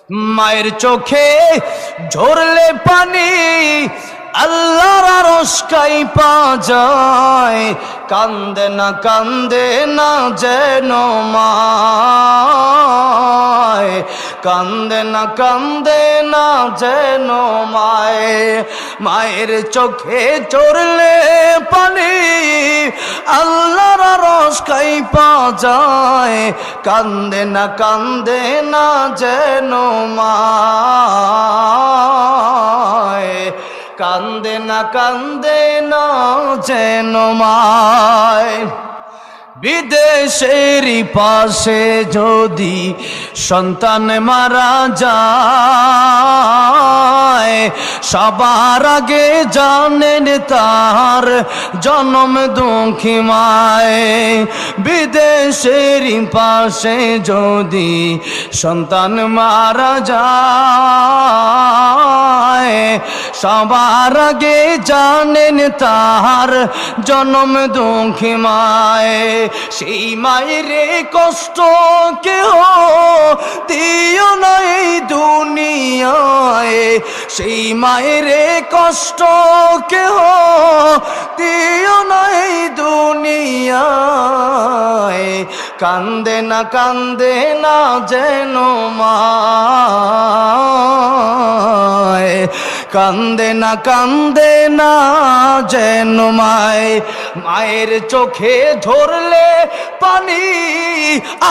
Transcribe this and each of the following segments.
মায়ের চোখে ঝরলে পানি আল্লাহর আরশ কাঁইপা যায়। কান্দে না যেন মায়, কান্দে না যেন মায়। মায়ের চোখে ঝরলে পানি আল্লাহর আরশ কাঁইপা যায়। কান্দে না যেন মায়, কান্দে না যেন মায়। বিদেশেরই পাশে যদি সন্তান মারা যায়, সবার আগে জানেন তার জনম দুঃখী মায়। বিদেশেরই পাশে যদি সন্তান মারা যায়, সবার আগে জানেন তার জনম দুঃখী মায়। সেই মায়ের কষ্ট কেহ দিও না এই দুনিয়ায়, সেই মায়ের কষ্ট কেহ দিও না এই দুনিয়ায়। কান্দে না যেন মায়, কান্দে না যেন মায়। মায়ের চোখে ঝরলে পানি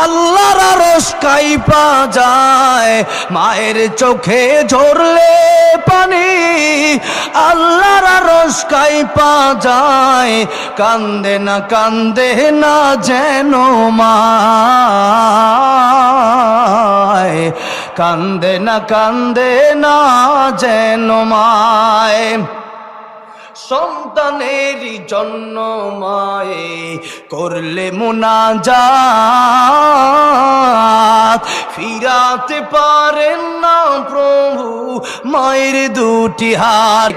আল্লাহর আরশ কাঁইপা যায়। মায়ের চোখে ঝরলে পানি আল্লাহর আরশ কাঁইপা যায়। কান্দে না যেন মায়, কান্দে না যেন মায়। সন্তানেরই জন্য মায়ে করলে মুনাজাত, ফিরাতে পারেন না প্রভু মায়ের দুটি হাত।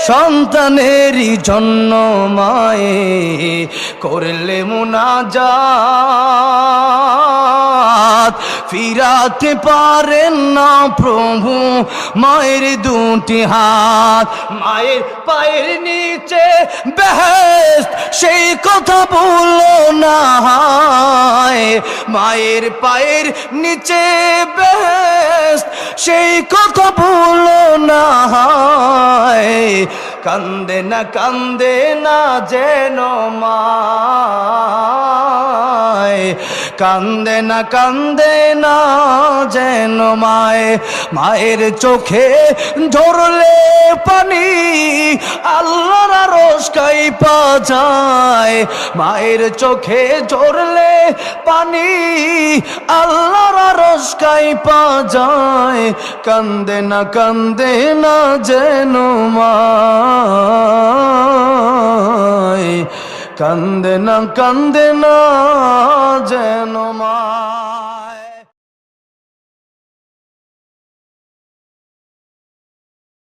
সন্তানেরই জন্য মায়ে করলে মুনাজাত, ফিরাতে পারেন না প্রভু মায়ের দুটি হাত। মায়ের পায়ের নিচে বেহেশত সেই কথা ভুলো না, মায়ের পায়ের নিচে বেহেশত সেই কথা ভুলো না। কান্দে না যেন মায়, কান্দে না যেন মায়। মায়ের চোখে ঝরলে পানি আল্লাহর আরশ কাঁইপা যায়। মায়ের চোখে ঝরলে পানি আল্লাহর আরশ কাঁইপা যায়। কান্দে না যেন মায়, কান্দে না যেন মায়।